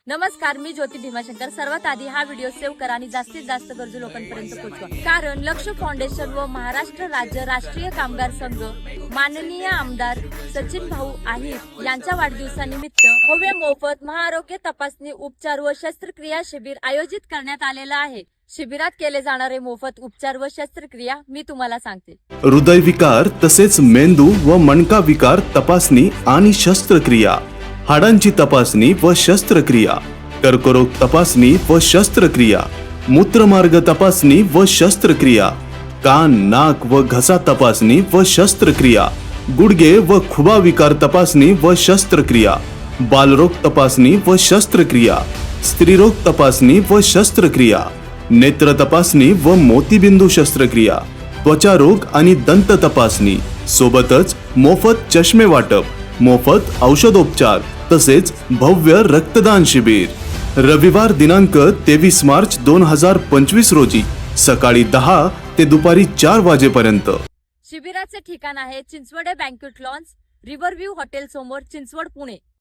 नमस्कार, मी ज्योती भीमाशंकर। सर्वात आधी हा व्हिडिओ सेव्ह करा आणि जास्तीत जास्त गरजू लोकांपर्यंत पोहोचवा, कारण लक्ष फाउंडेशन व महाराष्ट्र राज्य राष्ट्रीय कामगार संघ माननीय आमदार सचिन भाऊ आहिर यांच्या वाढदिवसानिमित्त भव्य मोफत महाआरोग्य तपासणी, उपचार व शस्त्रक्रिया शिबिर आयोजित करण्यात आलेलं आहे। शिबिरात केले जाणारे मोफत उपचार व शस्त्रक्रिया मी तुम्हाला सांगते। हृदयविकार तसेच मेंदू व मणका विकार तपासणी आणि शस्त्रक्रिया, हाडांची तपासणी व शस्त्रक्रिया, कर्करोग तपासणी व शस्त्रक्रिया, मूत्रमार्ग तपासणी व शस्त्रक्रिया, कान, नाक व घसा तपासणी व शस्त्रक्रिया, गुडघे व खुबा विकार तपासणी व शस्त्रक्रिया, बालरोग तपासणी व शस्त्रक्रिया, स्त्रीरोग तपासणी व शस्त्रक्रिया, नेत्र तपासणी व मोतीबिंदू शस्त्रक्रिया, त्वचा रोग आणि दंत तपासणी, सोबतच मोफत चष्मे वाटप, मोफत औषधोपचार तसेच भव्य रक्तदान शिबिर। रविवार दिनांक 23 मार्च 2025 रोजी सकाळी 10 ते दुपारी 4 वाजेपर्यंत। शिबिराचे ठिकाण आहे चिंचवडे बँक्वेट लॉन्स, रिव्हरव्ह्यू हॉटेल समोर, चिंचवड, पुणे।